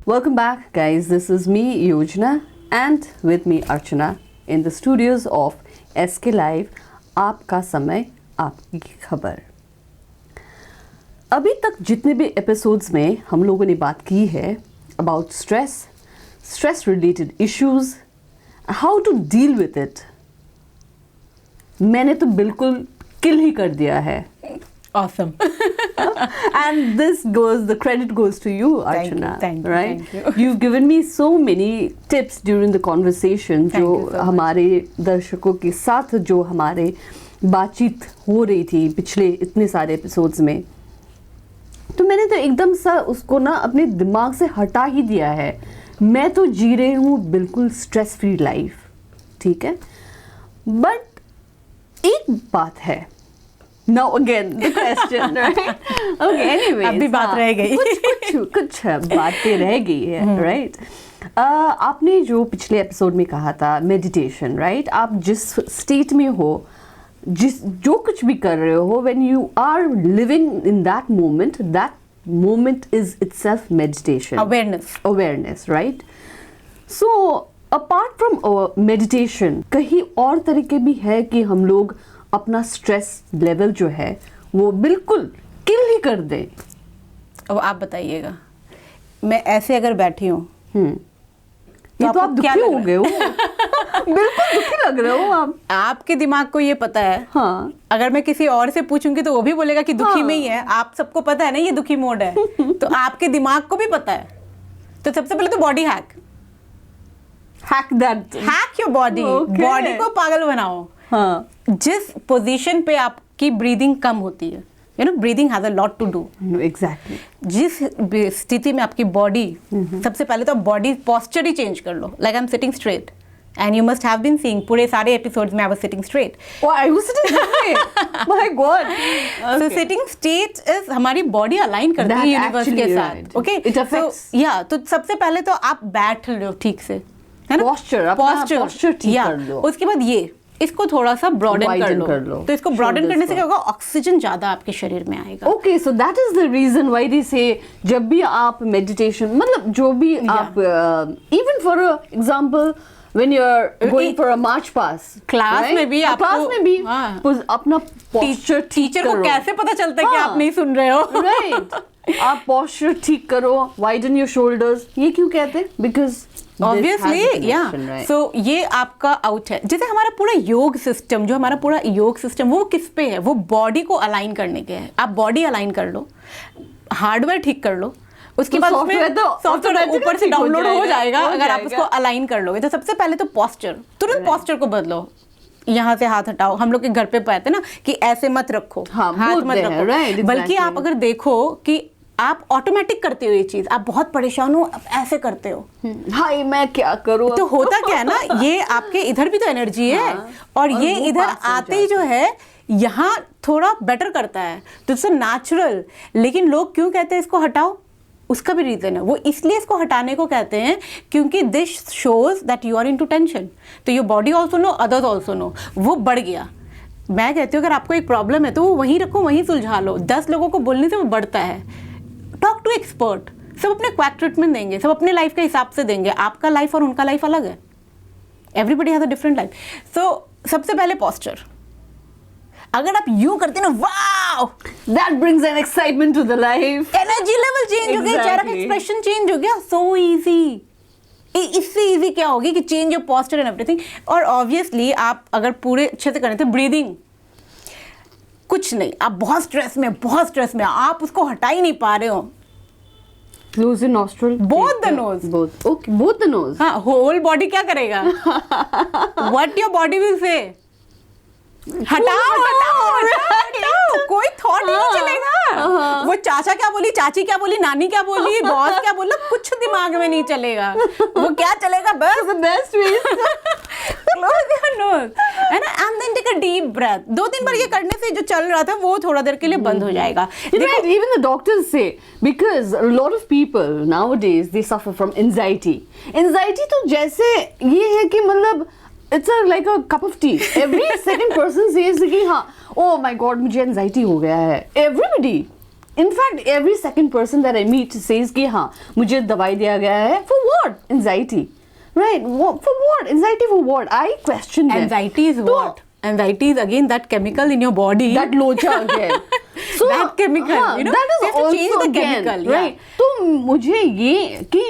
Welcome back, guys. This is me, Yojana, and with me, Archana, in the studios of SK Live. आपका समय, आपकी खबर. अभी तक जितने भी एपिसोड्स में हम लोगों ने बात की है about stress related issues, how to deal with it, मैंने तो बिल्कुल किल ही कर दिया है. Awesome. And the credit goes to you, Archana. Thank you. Right? Thank you. You've given me so many tips during the conversation Thank जो you so much. हमारे दर्शकों के साथ जो हमारे बातचीत हो रही थी पिछले इतने सारे एपिसोड्स में. तो मैंने तो एकदम सा उसको ना अपने दिमाग से हटा ही दिया है. मैं तो जी रही हूँ बिल्कुल स्ट्रेस फ्री लाइफ. ठीक है, बट एक बात है. Now again the question, right? Okay, anyway. अभी बात रह गई. कुछ बातें रह गई है, right? आपने जो पिछले एपिसोड में कहा था मेडिटेशन, right? आप जिस स्टेट में हो, जो कुछ भी कर रहे हो, when you are living in that moment is itself meditation. Awareness, right? So apart from meditation, कहीं और तरीके भी है कि हम लोग अपना स्ट्रेस लेवल जो है वो बिल्कुल किल ही कर दे. अब आप बताइएगा, मैं ऐसे अगर बैठी हूँ ये तो आप दुखी हो गए हो. बिल्कुल दुखी लग रहे हो आप. आपके दिमाग को ये पता है. हाँ. अगर मैं किसी और से पूछूंगी तो वो भी बोलेगा कि दुखी में ही है. आप सबको पता है ना ये दुखी मोड है. तो आपके दिमाग को भी पता है. तो सबसे पहले तो body hack your body. Body को पागल बनाओ. हाँ. जिस पोजीशन पे आपकी ब्रीदिंग कम होती है, breathing has a lot to do. Exactly. जिस स्थिति में आपकी बॉडी, सबसे पहले तो बॉडी पोस्चर ही चेंज कर लो. Like I am sitting straight and you must have been seeing पूरे सारे एपिसोड्स में I was sitting straight. I was sitting straight. My god. So sitting straight is हमारी बॉडी अलाइन करती है universe के साथ. Okay, it affects. या तो सबसे पहले तो आप बैठ लो ठीक से, है ना. पोस्चर ठीक कर लो. उसके बाद ये इसको थोड़ा सा ब्रॉडन कर लो. तो इसको ब्रॉडन करने से क्या होगा, ऑक्सीजन ज्यादा आपके शरीर में आएगा. Okay, so that is the reason why they say जब भी आप मेडिटेशन मतलब जो भी आप even for example when you are going for a march past, class में भी अपना पोस्चर टीचर को कैसे पता चलता है कि आप नहीं सुन रहे हो. राइट. आप पोस्चर ठीक करो, वाइडन योर शोल्डर्स. ये क्यों कहते हैं? बिकॉज ऑब्वियसली या. सो ये आपका आउट है. जैसे हमारा पूरा योग सिस्टम वो किस पे है, वो बॉडी को अलाइन करने के है. आप बॉडी अलाइन कर लो, हार्डवेयर ठीक कर लो, उसके बाद सॉफ्टवेयर ऊपर से डाउनलोड हो जाएगा अगर आप उसको अलाइन कर लोगे. तो सबसे पहले तो पोस्चर, तुरंत पोस्चर को बदलो. यहाँ से हाथ हटाओ. हम लोग के घर पे कहते हैं ना कि ऐसे मत रखो, हाथ मत रखो. बल्कि आप अगर देखो कि आप ऑटोमेटिक करते हो ये चीज. आप बहुत परेशान हो, आप ऐसे करते हो. हाय मैं क्या करूं. तो होता क्या है ना, ये आपके इधर भी तो एनर्जी है. और ये इधर आते ही जो है यहाँ थोड़ा बेटर करता है. तो इट्स नेचुरल. लेकिन लोग क्यों कहते हैं इसको हटाओ, उसका भी रीजन है. वो इसलिए इसको हटाने को कहते हैं क्योंकि this shows that you are into tension. तो your body also know, others also know. वो बढ़ गया. मैं कहती हूँ अगर आपको एक प्रॉब्लम है तो वो वहीं रखो, वहीं सुलझा लो. 10 लोगों को बोलने से वो बढ़ता है. Talk to expert. सब अपने क्वैक ट्रीटमेंट देंगे, सब अपने लाइफ के हिसाब से देंगे. आपका लाइफ और उनका लाइफ अलग है. Everybody has a different life. So सबसे पहले पोस्चर. अगर आप यूं करते ना, wow, that brings an excitement to the life. Energy level change हो गया, चेहरा का एक्सप्रेशन चेंज हो गया. So easy. इससे इजी क्या होगी कि change your posture and everything. और ऑब्वियसली आप अगर पूरे अच्छे से करें तो ब्रीदिंग कुछ नहीं. आप बहुत स्ट्रेस में आप उसको हटा ही नहीं पा रहे हो. Close the nostril. Both the nose. Both. Okay, both the nose. हाँ, whole body क्या करेगा? What your body will say? हटाओ. कोई थॉट नहीं चलेगा. वो चाचा क्या बोली, चाची क्या बोली, नानी क्या बोली, बॉस क्या बोला, कुछ दिमाग में नहीं चलेगा. वो क्या चलेगा, बस the best way. Close your nose, है ना. And then take a deep breath. 2-3 बार ये करने से जो चल रहा था वो थोड़ा देर के लिए बंद हो जाएगा. Right, even the doctors say, because a lot of people nowadays they suffer from anxiety. Anxiety तो जैसे ये है कि मतलब it's like a cup of tea. Every second person says कि हाँ, oh my God, मुझे anxiety हो गया है. Everybody. In fact every second person that I meet says कि हाँ मुझे दवाई दिया गया है for what anxiety, right, for what anxiety, for what, I question that. Anxiety is what? Anxiety is again that chemical in your body. That locha again. So That chemical, हाँ, you know, that is you have to also change the again, chemical, yeah. right? तो मुझे ये कि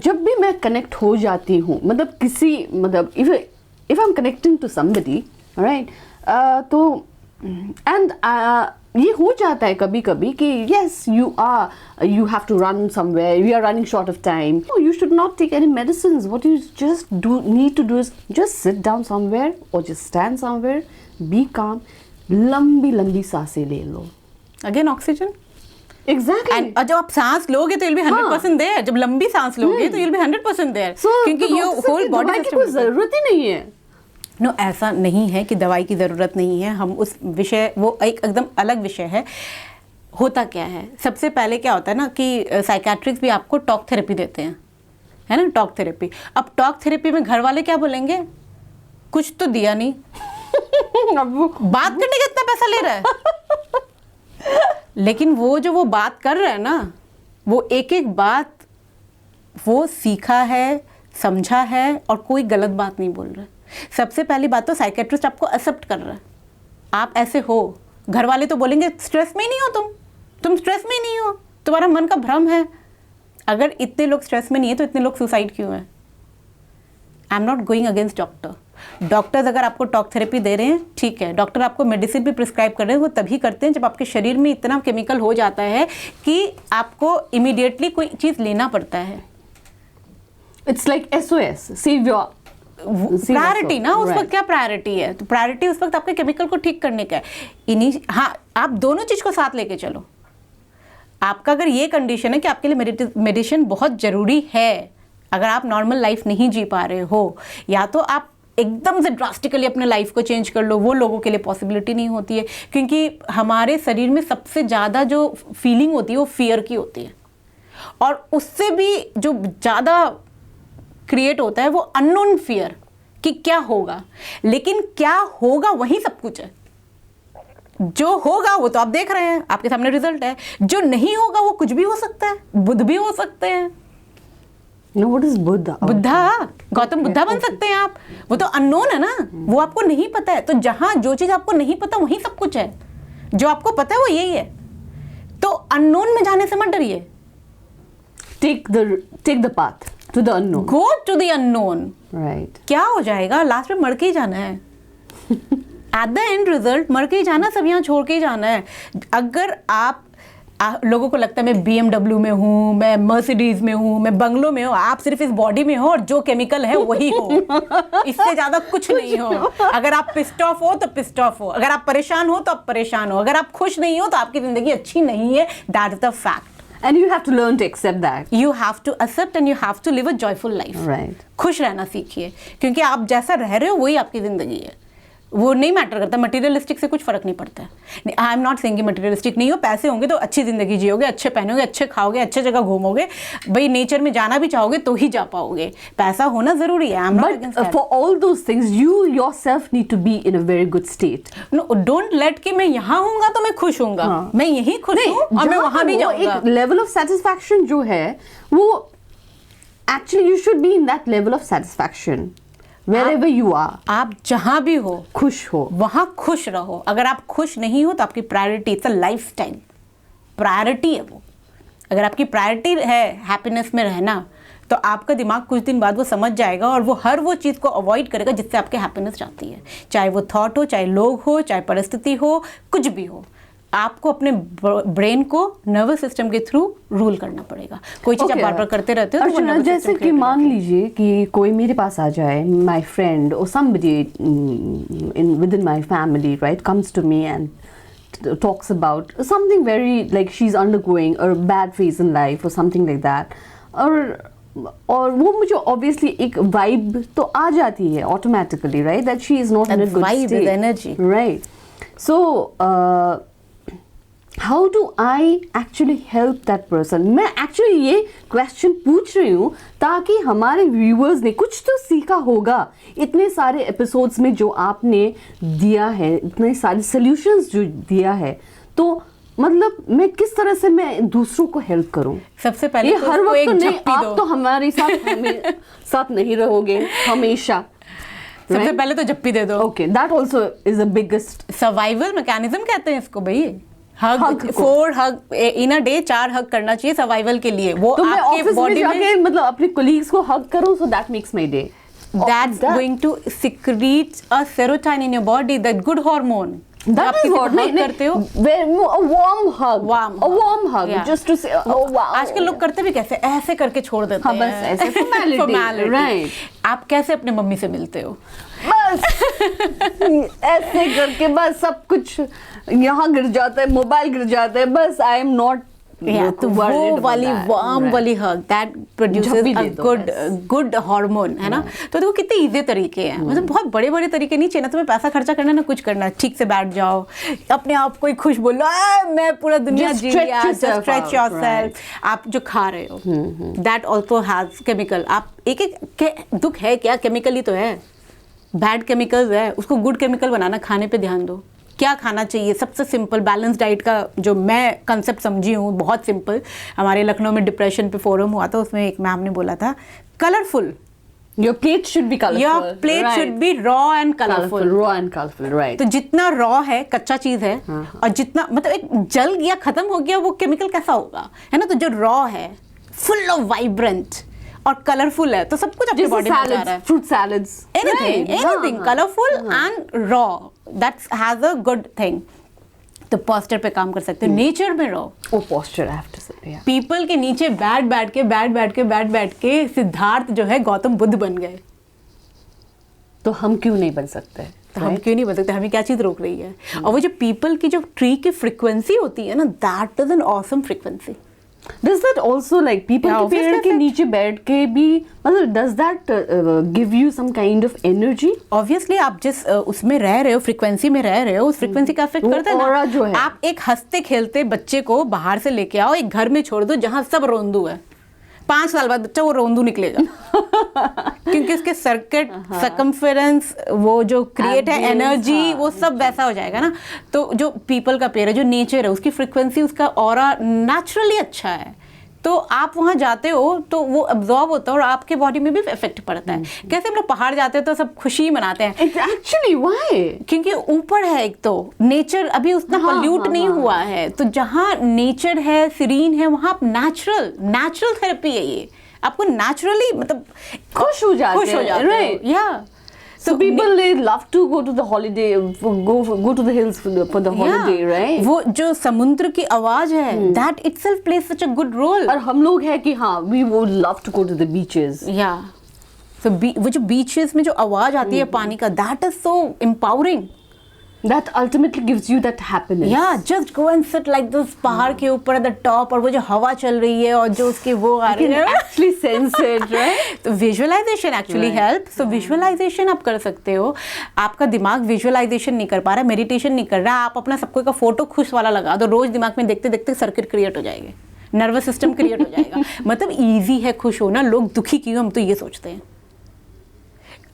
जब भी मैं connect हो जाती हूँ, मतलब किसी, मतलब if I'm connecting to somebody, right? तो and ये हो जाता है कभी कभी कि yes you have to run somewhere, we are running short of time. No, you should not take any medicines. What you just need to do is just sit down somewhere or just stand somewhere, be calm, लंबी सांसें ले लो. Again oxygen. Exactly. And जब आप सांस लोगे तो you'll be 100% there. जब लंबी सांस लोगे तो you'll be 100% there. So क्योंकि the your doctor whole की body दवाई की system कोई जरूरत ही नहीं है. नो ऐसा नहीं है कि दवाई की ज़रूरत नहीं है. हम उस विषय, वो एक एकदम अलग विषय है. होता क्या है, सबसे पहले क्या होता है ना कि साइकेट्रिस्ट भी आपको टॉक थेरेपी देते हैं, है ना, टॉक थेरेपी. अब टॉक थेरेपी में घर वाले क्या बोलेंगे, कुछ तो दिया नहीं, बात करने का इतना पैसा ले रहा है. लेकिन वो बात कर रहा है ना, वो एक एक बात वो सीखा है, समझा है, और कोई गलत बात नहीं बोल रहा है. सबसे पहली बात तो साइकेट्रिस्ट आपको एक्सेप्ट कर रहा है, आप ऐसे हो. घर वाले तो बोलेंगे स्ट्रेस में ही नहीं हो तुम स्ट्रेस में ही नहीं हो, तुम्हारा मन का भ्रम है. अगर इतने लोग स्ट्रेस में नहीं है तो इतने लोग सुसाइड क्यों है. I am not going against doctors अगर आपको टॉक थेरेपी दे रहे हैं, ठीक है. डॉक्टर आपको मेडिसिन भी प्रिस्क्राइब कर रहे हैं, वो तभी करते हैं जब आपके शरीर में इतना केमिकल हो जाता है कि आपको इमीडिएटली कोई चीज़ लेना पड़ता है. It's like SOS, save your priority ना. उस वक्त क्या प्रायोरिटी है, तो प्रायोरिटी उस वक्त आपके केमिकल को ठीक करने का है. हाँ, आप दोनों चीज़ को साथ लेके चलो. आपका अगर ये कंडीशन है कि आपके लिए मेडिसिन बहुत ज़रूरी है, अगर आप नॉर्मल लाइफ नहीं जी पा रहे हो, या तो आप एकदम से ड्रास्टिकली अपने लाइफ को चेंज कर लो, वो लोगों के लिए पॉसिबिलिटी नहीं होती है. क्योंकि हमारे शरीर में सबसे ज़्यादा जो फीलिंग होती है वो फियर की होती है, और उससे भी जो ज़्यादा क्रिएट होता है वो अननोन फियर कि क्या होगा. लेकिन क्या होगा वही सब कुछ है. जो होगा वो तो आप देख रहे हैं, आपके सामने रिजल्ट है. जो नहीं होगा वो कुछ भी हो सकता है, बुद्ध भी हो सकते हैं. No, what is Buddha? Buddha, Gautam Buddha बन सकते हैं आप. वो तो अननोन है ना, वो आपको नहीं पता है. तो जहां जो चीज आपको नहीं पता वही सब कुछ है. जो आपको पता है वो यही है. तो अननोन में जाने से मत डरिए. Take the path to the unknown. Go to the unknown. Right. क्या हो जाएगा, लास्ट में मर के ही जाना है. एट द एंड रिजल्ट मर के ही जाना, सब यहाँ छोड़ के ही जाना है. अगर आप लोगों को लगता है मैं BMW में हूँ, मैं मर्सिडीज में हूँ, मैं बंगलों में हूँ, आप सिर्फ इस बॉडी में हो और जो केमिकल है वही हो. इससे ज़्यादा कुछ नहीं हो. अगर आप पिस्ड ऑफ हो तो पिस्ड ऑफ हो, अगर आप परेशान हो तो आप परेशान हो, अगर आप खुश नहीं हो तो आपकी ज़िंदगी अच्छी नहीं है. That is the fact. And you have to learn to accept that. You have to accept and you have to live a joyful life. Right. खुश रहना सीखिए, क्योंकि आप जैसा रह रहे हो वही आपकी ज़िंदगी है. वो नहीं मैटर करता. मटेरियलिस्टिक से कुछ फर्क नहीं पड़ता है. आई एम नॉट सेइंग कि मटेरियलिस्टिक नहीं हो. पैसे होंगे तो अच्छी ज़िंदगी जियोगे, अच्छे पहनोगे, अच्छे खाओगे, अच्छे जगह घूमोगे. भाई नेचर में जाना भी चाहोगे तो ही जा पाओगे. पैसा होना ज़रूरी है. But for all those things, you yourself need to be in a very good state. No, don't let कि मैं यहाँ हूँगा तो मैं खुश हूँगा. मैं यहीं खुश हूँ और मैं वहाँ भी जाऊँगा. एक level of satisfaction जो है वो actually you should be in that level of satisfaction. Wherever you are, आप जहाँ भी हो खुश हो, वहाँ खुश रहो. अगर आप खुश नहीं हो तो आपकी priority, it's a lifestyle priority है वो. अगर आपकी प्रायोरिटी है हैप्पीनेस में रहना, तो आपका दिमाग कुछ दिन बाद वो समझ जाएगा और वो हर वो चीज़ को अवॉइड करेगा जिससे आपके हैप्पीनेस जाती है. चाहे वो थॉट हो, चाहे लोग हो, चाहे परिस्थिति हो, कुछ भी हो. आपको अपने ब्रेन को नर्वस सिस्टम के थ्रू रूल करना पड़ेगा. कोई चीज़ आप बार बार करते रहते हो तो वो जैसे कि मान लीजिए कि कोई मेरे पास आ जाए, माय फ्रेंड और somebody within my family, right, comes to me and talks about something very like she's undergoing a bad phase in life or something like that, और वो मुझे obviously एक vibe तो आ जाती है automatically, right, that she is not in a good vibe state. is energy, right? So how do I actually help that person? मैं actually ये question पूछ रही हूँ ताकि हमारे viewers ने कुछ तो सीखा होगा इतने सारे episodes में जो आपने दिया है, इतने सारे solutions जो दिया है. तो मतलब मैं किस तरह से मैं दूसरों को हेल्प करूं? सबसे पहले ये तो हर उसको वक्त एक तो नहीं, झप्पी आप दो। तो हमारे साथ नहीं रहोगे हमेशा। सबसे पहले तो झप्पी दे दो। Okay, that also is the biggest survival mechanism कहते हैं इसको भाई। हग Hug को। 4 हग इन अ डे, 4 हग करना चाहिए सर्वाइवल के लिए। वो तो मैं आपके ऑफिस में बॉडी में जाके मतलब अपने कोलीग्स को हग करूं, so that makes my day. that's going to secrete a serotonin in your body, that good hormone। That is what hug करते हो, a warm hug, a warm hug, Yeah. just to say, oh wow। आजकल लोग करते भी कैसे, ऐसे करके छोड़ देते हाँ, हैं। बस ऐसे formality, Formality। right। आप कैसे अपने मम्मी से मिलते हो? बस ऐसे करके बस सब कुछ यहाँ गिर जाता है, मोबाइल गिर जाता है, बस आई एम नॉट तो वो वाली वार्म वाली हग दैट प्रोड्यूसेस झप्पी अ दे दो गुड हार्मोन, है ना। तो देखो कितने इजी तरीके हैं, मतलब बहुत बड़े बड़े तरीके नहीं चाहिए ना तुम्हें पैसा खर्चा करना ना कुछ करना। ठीक से बैठ जाओ, अपने आप को ही खुश बोलो, मैं पूरा दुनिया Just जी stretch लिया, yourself just stretch out, yourself. आप जो खा रहे हो दैट आल्सो हैज केमिकल। आप एक एक दुख है क्या, केमिकली तो है, बैड केमिकल्स है, उसको गुड केमिकल बनाना। खाने पे ध्यान दो, क्या खाना चाहिए। सबसे सिंपल बैलेंस डाइट का जो मैं कंसेप्ट समझी हूँ, बहुत सिंपल। हमारे लखनऊ में डिप्रेशन पे फोरम हुआ था, उसमें एक मैम ने बोला था colourful, Your plate should be colorful, your plate should be raw and colourful. raw and colorful, right। तो जितना रॉ है, कच्चा चीज है, और जितना मतलब एक जल गया, खत्म हो गया, वो केमिकल कैसा होगा, है ना। तो जो रॉ है, फुल ऑफ वाइब्रेंट और कलरफुल है, तो सब कुछ अपनी बॉडी में जा रहा है। Fruit salads, anything colorful and raw, that has a good thing। तो पोस्टर पे काम कर सकते हो, नेचर में रहो। Oh, posture, I have to say, yeah। People के नीचे बैठ के सिद्धार्थ जो है गौतम बुद्ध बन गए। तो हम क्यों नहीं बन सकते? तो हम क्यों नहीं बन सकते? हमें क्या चीज रोक रही है? और वो जो पीपल की जो ट्री की फ्रीक्वेंसी होती है ना, that is an awesome frequency. Does that also like people Yeah, के obvious पेड़ के effect। नीचे बैठ के भी मतलब does that give you some kind of energy? Obviously आप जिस उसमें रह रहे हो, फ्रीक्वेंसी में रह रहे हो, उस फ्रीक्वेंसी का इफेक्ट वो करता है aura जो ना। है। आप एक हंसते खेलते बच्चे को बाहर से लेके आओ, एक घर में छोड़ दो जहां सब रोंदू है, 5 साल बाद बच्चा वो रोंदू निकलेगा क्योंकि उसके सर्किट सकम्फेरेंस, वो जो क्रिएट है एनर्जी, वो सब वैसा हो जाएगा ना। तो जो पीपल का पेड़ है, जो नेचर है, उसकी फ्रीक्वेंसी, उसका ऑरा नेचुरली अच्छा है। तो आप वहाँ जाते हो तो वो अब्जॉर्ब होता है और आपके बॉडी में भी इफेक्ट पड़ता है। कैसे हम लोग पहाड़ जाते हैं तो सब खुशी मनाते हैं, Actually, why? क्योंकि ऊपर है एक तो नेचर, अभी उतना पोल्यूट नहीं हुआ है। तो जहाँ नेचर है, सीरीन है, वहाँ आप नेचुरल थेरेपी है ये। आपको नेचुरली मतलब खुश हो जाते हैं, right? या So people they love to go to the holiday, go to the hills for the holiday, right? वो जो समुद्र की आवाज है, that itself plays such a good role। और हम लोग है कि हाँ, we would love to go to the beaches। या so वो जो बीचेस में जो आवाज आती है पानी का, that is so empowering। That ultimately gives you that happiness। Yeah, just go and sit like this पहाड़ के ऊपर at the top, और वो जो हवा चल रही है और जो उसकी वो आ रही है, Actually sense it, right? तो विजुअलाइजेशन एक्चुअली हेल्प। सो विजुअलाइजेशन आप कर सकते हो। आपका दिमाग विजुअलाइजेशन नहीं कर पा रहा, मेडिटेशन नहीं कर रहा, आप अपना सबको का फोटो खुश वाला लगा दो, रोज दिमाग में देखते देखते सर्किट क्रिएट हो जाएंगे, नर्वस सिस्टम क्रिएट हो जाएगा। मतलब ईजी है खुश होना, लोग दुखी क्यों, हम तो ये सोचते हैं।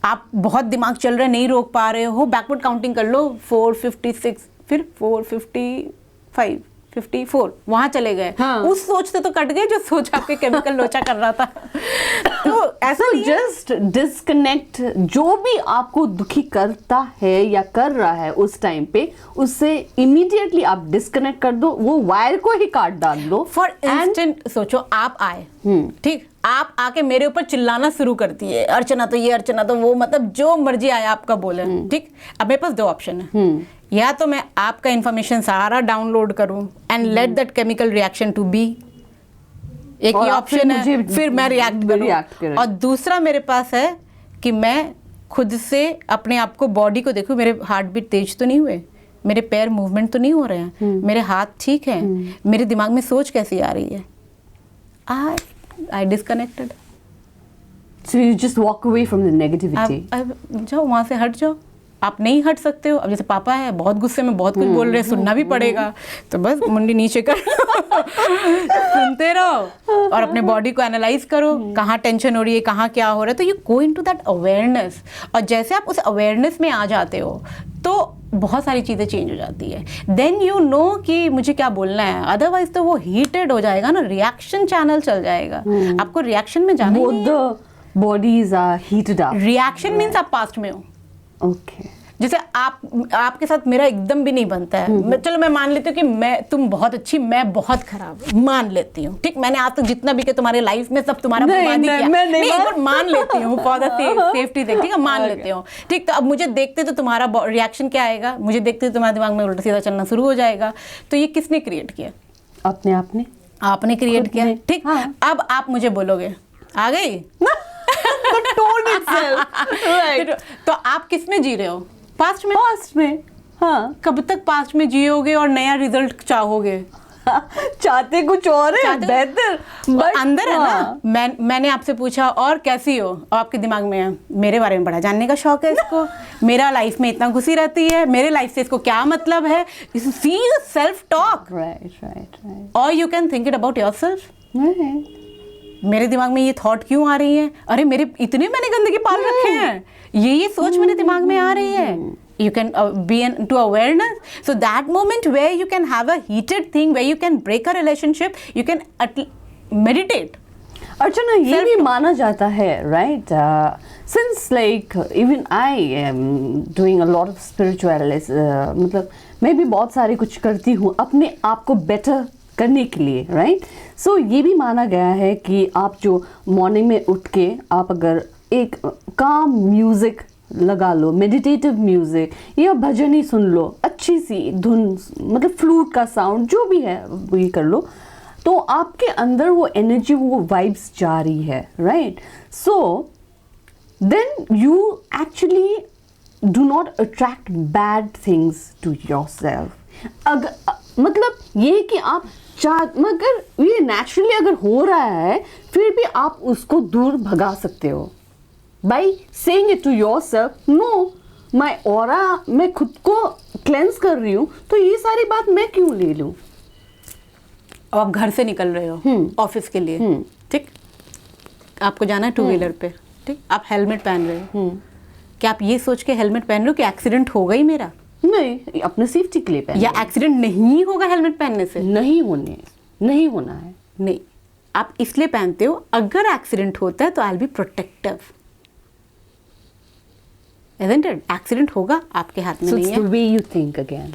आप बहुत दिमाग चल रहा है, नहीं रोक पा रहे हो, बैकवर्ड काउंटिंग कर लो, 456, फिर 455, 54, वहां चले गए। हाँ। उस सोचते तो कट गए जो सोच आपके केमिकल लोचा कर रहा था। तो ऐसा नहीं है। जस्ट डिस्कनेक्ट, जो भी आपको दुखी करता है या कर रहा है उस टाइम पे, उससे इमीडिएटली आप डिस्कनेक्ट कर दो, वो वायर को ही काट डाल दो। फॉर इंस्टेंट सोचो, आप आए, ठीक, आप आके मेरे ऊपर चिल्लाना शुरू करती है, अर्चना तो ये, अर्चना तो वो, मतलब जो मर्जी आया आपका बोले, ठीक। अब मेरे पास 2 ऑप्शन है, या तो मैं आपका इंफॉर्मेशन सारा डाउनलोड करूं and let that chemical reaction to be, एक और ये आप ऑप्शन है, मुझे फिर मैं रिएक्ट करूं। और दूसरा मेरे पास है कि मैं खुद से अपने आप को, बॉडी को देखूं, मेरे हार्ट बीट तेज तो नहीं हुए, मेरे पैर मूवमेंट तो नहीं हो रहे हैं, मेरे हाथ ठीक हैं, मेरे दिमाग में सोच कैसी आ रही है। I disconnected। So you just walk away from the negativity। अब जाओ, वहां से हट जाओ। आप नहीं हट सकते हो। अब जैसे पापा है, बहुत गुस्से में बहुत कुछ बोल रहे हैं, सुनना भी पड़ेगा, तो बस मुंडी नीचे कर सुनते रहो और अपने बॉडी को एनालाइज करो, कहाँ टेंशन हो रही है, कहाँ क्या हो रहा है। तो you go into that awareness, और जैसे आप उस अवेयरनेस में आ जाते हो तो बहुत सारी चीज़ें चेंज हो जाती है। देन यू नो कि मुझे क्या बोलना है, अदरवाइज तो वो हीटेड हो जाएगा ना, रिएक्शन चैनल चल जाएगा। आपको रिएक्शन में जाना ही नहीं है। Both the bodies are heated up. Reaction means आप पास्ट में हो। Okay. जैसे आपके साथ मेरा एकदम भी नहीं बनता है, चलो मैं मान लेती हूँ कि तुम बहुत अच्छी, मैं बहुत खराब, मान लेती हूँ, ठीक, मैंने आज तक जितना भी किया तुम्हारे लाइफ में सब तुम्हारा बर्बादी किया, नहीं एक बार मान लेती हूँ फॉर द सेफ्टी से, ठीक है, मान लेती हूँ, ठीक। तो अब मुझे देखते तो तुम्हारा रिएक्शन क्या आएगा, मुझे देखते तो तुम्हारे दिमाग में उल्टा सीधा चलना शुरू हो जाएगा। तो ये किसने क्रिएट किया? अपने आपने क्रिएट किया, ठीक। हाँ। अब आप मुझे बोलोगे आ गई तो आप किस में जी रहे हो? पास्ट में। हाँ। कब तक पास्ट में जियोगे और नया रिजल्ट चाहोगे? चाहते कुछ और है, बेहतर, बट अंदर है ना। मैंने आपसे पूछा और कैसी हो, और आपके दिमाग में है मेरे बारे में बड़ा जानने का शौक है इसको, मेरा लाइफ में इतना घुसी रहती है, मेरे लाइफ से इसको क्या मतलब है। सी सेल्फ टॉक, राइट। और you can think it about yourself. मेरे दिमाग में ये थॉट क्यों आ रही है, अरे मेरे इतने मैंने गंदगी पाल रखे हैं, ये सोच मेरे दिमाग में आ रही है। You can be into awareness, so that moment where you can have a heated thing, where you can break a relationship, you can meditate. अर्चना, ये भी माना जाता है, right? Since like even I am doing a lot of spirituality, मतलब मैं भी बहुत सारे कुछ करती हूँ अपने आप को बेटर करने के लिए, राइट? सो ये भी माना गया है कि आप जो मॉर्निंग में उठ के आप अगर एक काम म्यूजिक लगा लो, मेडिटेटिव म्यूजिक या भजन ही सुन लो, अच्छी सी धुन, मतलब फ्लूट का साउंड जो भी है वो ये कर लो, तो आपके अंदर वो एनर्जी, वो वाइब्स जा रही है, right? So then you actually do not attract bad things to yourself. अगर मतलब ये कि आप मगर ये नेचुरली अगर हो रहा है फिर भी आप उसको दूर भगा सकते हो by saying it to yourself, no my aura, मैं खुद को क्लेंस कर रही हूँ, तो ये सारी बात मैं क्यों ले लूँ। अब आप घर से निकल रहे हो ऑफिस के लिए, ठीक, आपको जाना है टू व्हीलर पे, ठीक, आप हेलमेट पहन रहे हो, क्या आप ये सोच के हेलमेट पहन रहे हो कि एक्सीडेंट होगा ही मेरा? नहीं, अपने सेफ्टी के लिए पहन, या एक्सीडेंट नहीं होगा हेलमेट पहनने से? नहीं होना है। नहीं, आप इसलिए पहनते हो अगर एक्सीडेंट होता है तो I will be protective, isn't it? Accident होगा आपके हाथ में नहीं है। So it's the way you think again.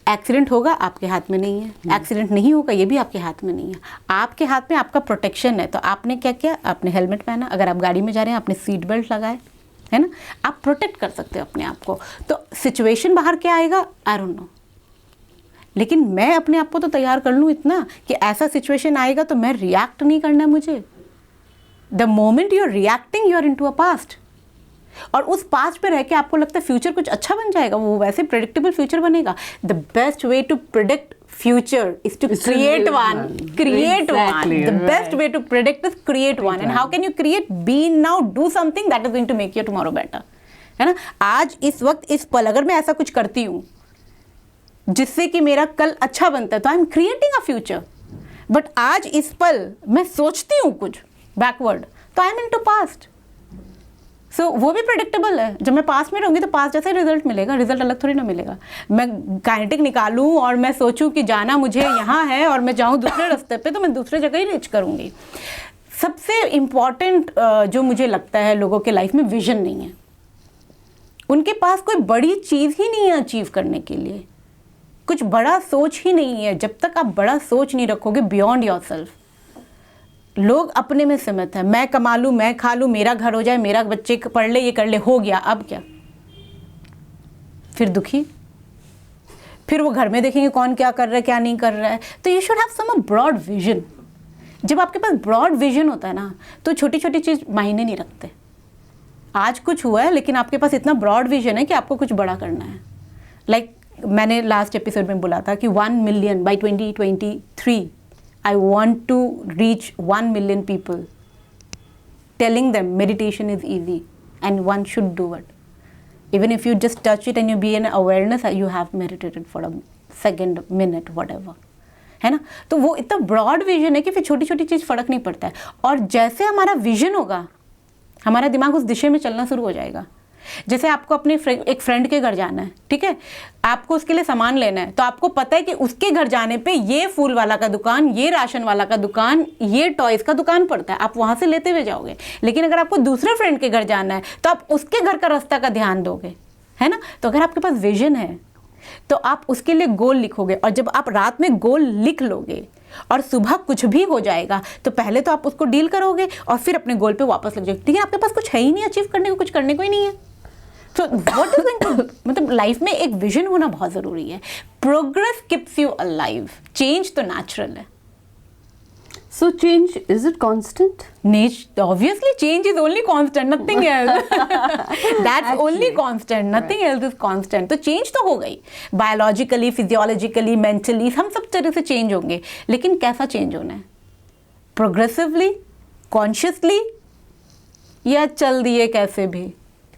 Accident होगा आपके हाथ में नहीं है, एक्सीडेंट नहीं होगा ये भी आपके हाथ में नहीं है, आपके हाथ में आपका प्रोटेक्शन है। तो आपने क्या किया, आपने हेलमेट पहना, अगर आप गाड़ी में जा रहे हैं आपने सीट बेल्ट लगाए, है ना, आप प्रोटेक्ट कर सकते हो अपने आप को। तो सिचुएशन बाहर क्या आएगा आई डोंट नो, लेकिन मैं अपने आप को तो तैयार कर लूँ इतना कि ऐसा सिचुएशन आएगा तो मैं रिएक्ट नहीं करना है मुझे। The moment you are reacting you are into a past, और उस पास्ट पे रह के आपको लगता है फ्यूचर कुछ अच्छा बन जाएगा, वो वैसे प्रेडिक्टेबल फ्यूचर बनेगा। The best way to predict future is to create one. The best way to predict is create one. And how can you create? Be now, do something that is going to make your tomorrow better. है ना, आज इस वक्त इस पल अगर मैं ऐसा कुछ करती हूँ जिससे कि मेरा कल अच्छा बनता है तो I am creating a future. But आज इस पल मैं सोचती हूँ कुछ बैकवर्ड तो आई एम इनटू पास्ट। सो वो भी प्रेडिक्टेबल है, जब मैं पास में रहूँगी तो पास जैसा रिजल्ट मिलेगा, रिजल्ट अलग थोड़ी ना मिलेगा। मैं काइनेटिक निकालूँ और मैं सोचूं कि जाना मुझे यहाँ है और मैं जाऊँ दूसरे रास्ते पे तो मैं दूसरे जगह ही रीच करूँगी। सबसे इम्पॉर्टेंट जो मुझे लगता है लोगों के लाइफ में विजन नहीं है, उनके पास कोई बड़ी चीज़ ही नहीं है अचीव करने के लिए, कुछ बड़ा सोच ही नहीं है। जब तक आप बड़ा सोच नहीं रखोगे बियॉन्ड योरसेल्फ, लोग अपने में सीमित है, मैं कमा लूँ, मैं खा लूँ, मेरा घर हो जाए, मेरा बच्चे पढ़ ले, ये कर ले, हो गया, अब क्या? फिर दुखी, फिर वो घर में देखेंगे कौन क्या कर रहा है क्या नहीं कर रहा है। तो you should have some broad vision. जब आपके पास ब्रॉड विजन होता है ना तो छोटी छोटी चीज़ मायने नहीं रखते। आज कुछ हुआ है लेकिन आपके पास इतना ब्रॉड विजन है कि आपको कुछ बड़ा करना है। लाइक मैंने लास्ट एपिसोड में बोला था कि 1 million by 2023 I want to reach 1 million people, telling them meditation is easy and one should do it. Even if you just touch it and you be in awareness, you have meditated for a second, minute, whatever. है ना, तो वो इतना broad vision है कि फिर छोटी छोटी चीज़ फर्क नहीं पड़ता है। और जैसे हमारा विजन होगा हमारा दिमाग उस दिशा में चलना शुरू हो जाएगा। जैसे आपको अपने एक फ्रेंड के घर जाना है, ठीक है, आपको उसके लिए सामान लेना है, तो आपको पता है कि उसके घर जाने पे ये फूल वाला का दुकान, ये राशन वाला का दुकान, ये टॉयज का दुकान पड़ता है, आप वहां से लेते हुए जाओगे। लेकिन अगर आपको दूसरे फ्रेंड के घर जाना है तो आप उसके घर का रास्ता का ध्यान दोगे, है ना। तो अगर आपके पास विजन है तो आप उसके लिए गोल लिखोगे, और जब आप रात में गोल लिख लोगे और सुबह कुछ भी हो जाएगा तो पहले तो आप उसको डील करोगे और फिर अपने गोल पे वापस लग जाओगे। ठीक है, आपके पास कुछ है ही नहीं अचीव करने को, कुछ करने को ही नहीं है। तो व्हाट इज गोइंग टू, मतलब लाइफ में एक विजन होना बहुत जरूरी है। Progress keeps you alive, change तो नेचुरल है। So change, is it constant? Obviously change is only constant, nothing else. That's Actually, only constant, nothing else is constant. तो change तो हो गई, बायोलॉजिकली, फिजियोलॉजिकली, मेंटली, हम सब तरह से चेंज होंगे। लेकिन कैसा चेंज होना है? प्रोग्रेसिवली, कॉन्शियसली, या चल दिए कैसे भी?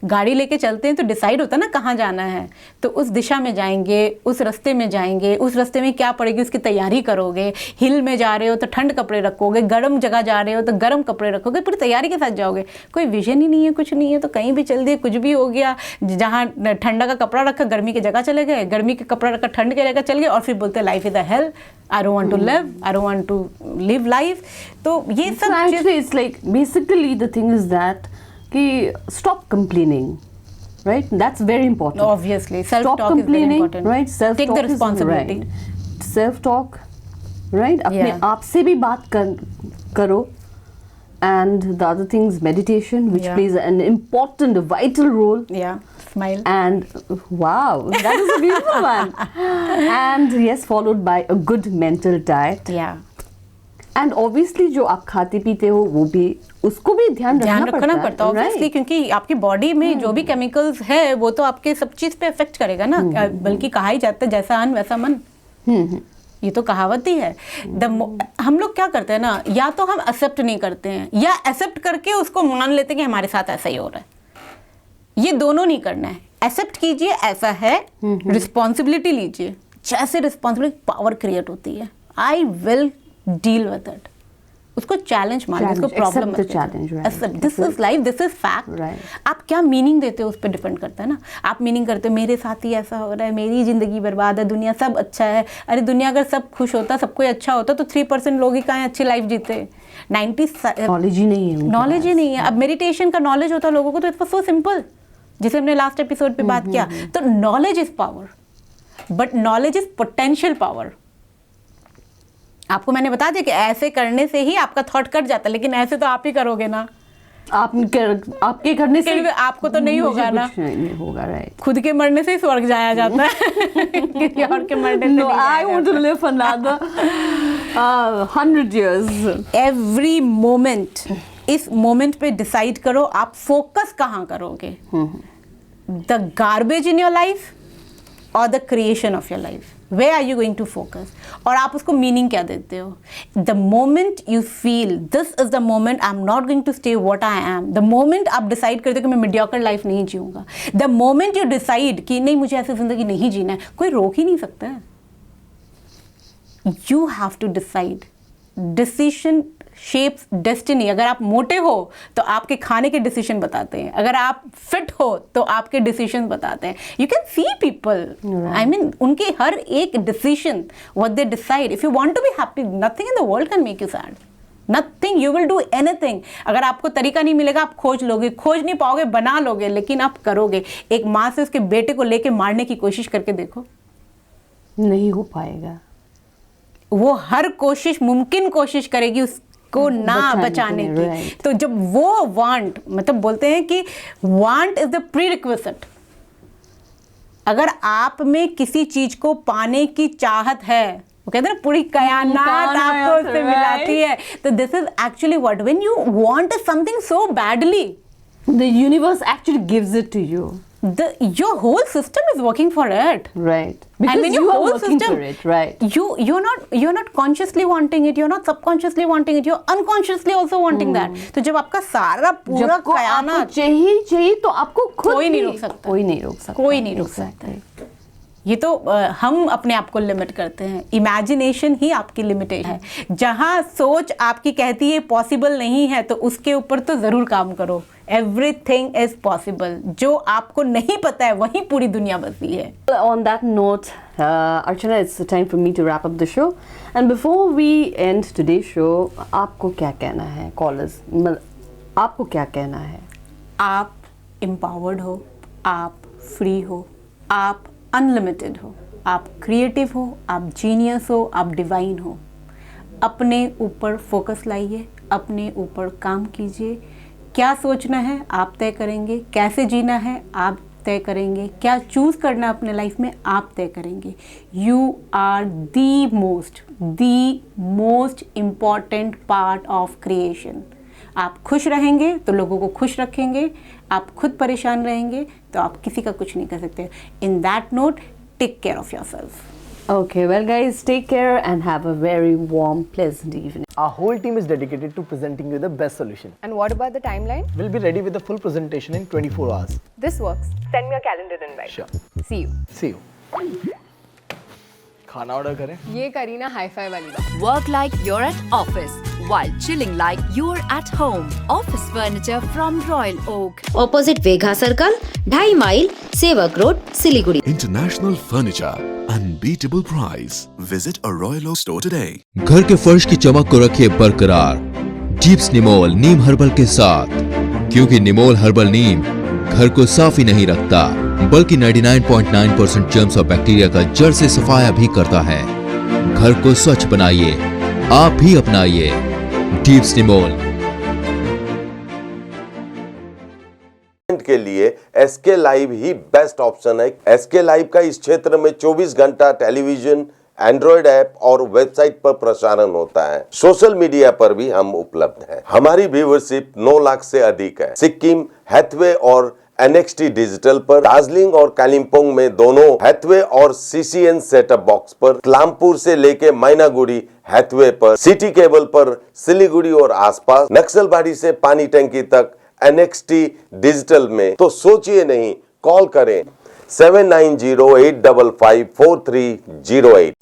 गाड़ी लेके चलते हैं तो डिसाइड होता है ना कहाँ जाना है, तो उस दिशा में जाएंगे, उस रास्ते में जाएंगे, उस रास्ते में क्या पड़ेगी उसकी तैयारी करोगे। हिल में जा रहे हो तो ठंड कपड़े रखोगे, गर्म जगह जा रहे हो तो गर्म कपड़े रखोगे, पूरी तैयारी के साथ जाओगे। कोई विजन ही नहीं है, कुछ नहीं है, तो कहीं भी चल दिए, कुछ भी हो गया। जहाँ ठंडा का कपड़ा रखा गर्मी की जगह चले गए, गर्मी का कपड़ा रखा ठंड की जगह चल गए, और फिर बोलते हैं life is a hell, I don't want to live, I don't want to live life. तो ये सब actually it's like basically the thing is that कि stop complaining, right? That's very important. Obviously, self Stop talk is very complaining, important. right? Self Take talk the responsibility. Self talk, right? अपने Yeah. आप से भी बात करो. And the other thing is meditation, which Yeah. plays an important, vital role. Yeah, smile. And wow, that is a beautiful one. And yes, followed by a good mental diet. Yeah. And obviously जो आप खाते पीते हो वो भी, उसको भी ध्यान रखना पड़ता है ऑब्वियसली, क्योंकि आपकी बॉडी में जो भी केमिकल्स है वो तो आपके सब चीज पे इफेक्ट करेगा ना। बल्कि कहा ही जाता है जैसा अन्न वैसा मन, ये तो कहावत ही है। हम लोग क्या करते हैं ना, या तो हम एक्सेप्ट नहीं करते हैं या एक्सेप्ट करके उसको मान लेते हैं कि हमारे साथ ऐसा ही हो रहा है। ये दोनों नहीं करना है। एक्सेप्ट कीजिए ऐसा है, रिस्पॉन्सिबिलिटी लीजिए। जैसे रिस्पॉन्सिबिलिटी पावर क्रिएट होती है, I will deal with it, उसको चैलेंज मानिए, उसको प्रॉब्लम मत लीजिए। This is life, this is fact. आप क्या मीनिंग देते हो उस पर डिपेंड करता है ना। आप मीनिंग करते हो मेरे साथ ही ऐसा हो रहा है, मेरी जिंदगी बर्बाद है, दुनिया सब अच्छा है। अरे दुनिया अगर सब खुश होता, सब कोई अच्छा होता, तो 3% लोग ही कहाँ अच्छी लाइफ जीते। 90 नॉलेज ही नहीं है, नॉलेज ही नहीं है। अब मेडिटेशन का नॉलेज होता लोगों को तो इट वाज सो सिंपल, जिसे हमने लास्ट एपिसोड पे बात किया। तो knowledge is power, but knowledge is potential power. आपको मैंने बता दिया कि ऐसे करने से ही आपका थॉट कट जाता है, लेकिन ऐसे तो आप ही करोगे ना। आपके करने से आपको तो नहीं होगा ना, नहीं होगा, राइट। खुद के मरने से ही स्वर्ग जाया जाता है किसी और के मरने से नहीं जाया जाता। I want to live another 100 years. Every moment, इस मोमेंट पे डिसाइड करो आप फोकस कहाँ करोगे, the garbage in your life और the creation of your life. Where are you going to focus? और आप उसको मीनिंग क्या देते हो? The moment you feel this is the moment I'm not going to stay what I am, the moment आप decide करते हो कि मैं mediocre लाइफ नहीं जीऊंगा, the moment you decide कि नहीं मुझे ऐसी जिंदगी नहीं जीना है, कोई रोक ही नहीं सकता है। You have to decide. Decision shapes destiny. अगर आप मोटे हो तो आपके खाने के डिसीजन बताते हैं, अगर आप फिट हो तो आपके डिसीजन बताते हैं। You can see people, I mean उनके हर एक decision, what they decide. If you want to be happy, nothing in the world can make you sad, nothing. You will do anything. अगर आपको तरीका नहीं मिलेगा आप खोज लोगे, खोज नहीं पाओगे बना लोगे, लेकिन आप करोगे। एक माँ से उसके बेटे को लेके मारने की कोशिश करके देखो, नहीं हो पाएगा। वो हर कोशिश, मुमकिन कोशिश करेगी उसको ना बचाने की। तो जब वो वांट, मतलब बोलते हैं कि want is the pre requisite. अगर आप में किसी चीज को पाने की चाहत है, वो कहते हैं ना पूरी कायनात आपको उससे मिलाती है। तो this is actually what, when you want something so badly, the universe actually gives it to you. Your whole system is working for it, right? Because And when your you are whole working system, for it, right? You're not consciously wanting it, you're not subconsciously wanting it, you're unconsciously also wanting that. तो जब आपका सारा पूरा कायनात चाहिए तो आपको खुद कोई नहीं रोक सकता, कोई नहीं रोक सकता, कोई नहीं रोक सकता। ये तो हम अपने आप को लिमिट करते हैं। इमेजिनेशन ही आपकी लिमिटेशन है। जहाँ सोच आपकी कहती है पॉसिबल नहीं है, तो उसके ऊपर तो ज़रूर काम करो। Everything is possible. जो आपको नहीं पता है वहीं पूरी दुनिया बसी है। On that note, Archana, it's time for me to wrap up the show. And before we end today's show, आपको क्या कहना है कॉलर्स? आपको क्या कहना है? आप एम्पावर्ड हो, आप फ्री हो, आप अनलिमिटेड हो, आप क्रिएटिव हो, आप जीनियस हो, आप डिवाइन हो। अपने ऊपर फोकस लाइए, अपने ऊपर काम कीजिए। क्या सोचना है आप तय करेंगे, कैसे जीना है आप तय करेंगे, क्या चूज़ करना अपने लाइफ में आप तय करेंगे। You are the most important part of creation. आप खुश रहेंगे तो लोगों को खुश रखेंगे, आप खुद परेशान रहेंगे तो आप किसी का कुछ नहीं कर सकते। In that note, take care of yourself. Okay, well guys, take care and have a very warm, pleasant evening. Our whole team is dedicated to presenting you the best solution. And what about the timeline? We'll be ready with the full presentation in 24 hours. This works. Send me a calendar invite. Sure. See you. See you. खाना order करें? ये Kareena hi-fi वाली बात। Work like you're at office while chilling like you're at home. Office furniture from Royal Oak. Opposite Vegha Circle, 2.5 mile, Sevak Road, Siliguri. International furniture, unbeatable price. Visit a Royal Oak store today. घर के फर्श की चमक को रखिए बरकरार jeeps निमोल नीम herbal के साथ, क्योंकि निमोल हर्बल नीम घर को साफ ही नहीं रखता बल्कि 99.9% जर्म्स और बैक्टीरिया का जड़ से सफाया भी करता है। घर को स्वच्छ बनाइए, आप भी अपनाइए डीप्स निमोल। के लिए एसके लाइव ही बेस्ट ऑप्शन है। एसके लाइव का इस क्षेत्र में 24 घंटा टेलीविजन, एंड्रॉइड ऐप और वेबसाइट पर प्रसारण होता है। सोशल मीडिया पर भी हम उपलब्ध हैं। हमारी व्यूवरशिप 9 लाख से अधिक है। सिक्किम, हैथवे और NXT डिजिटल पर, दार्जिलिंग और कालिम्पोंग में दोनों हैथवे और CCN सेटअप बॉक्स पर, लामपुर से लेके मैनागुड़ी हैथवे पर, सिटी केबल पर सिलीगुड़ी और आसपास, नक्सलबाड़ी से पानी टंकी तक NXT डिजिटल में। तो सोचिए नहीं, कॉल करें 7908554308।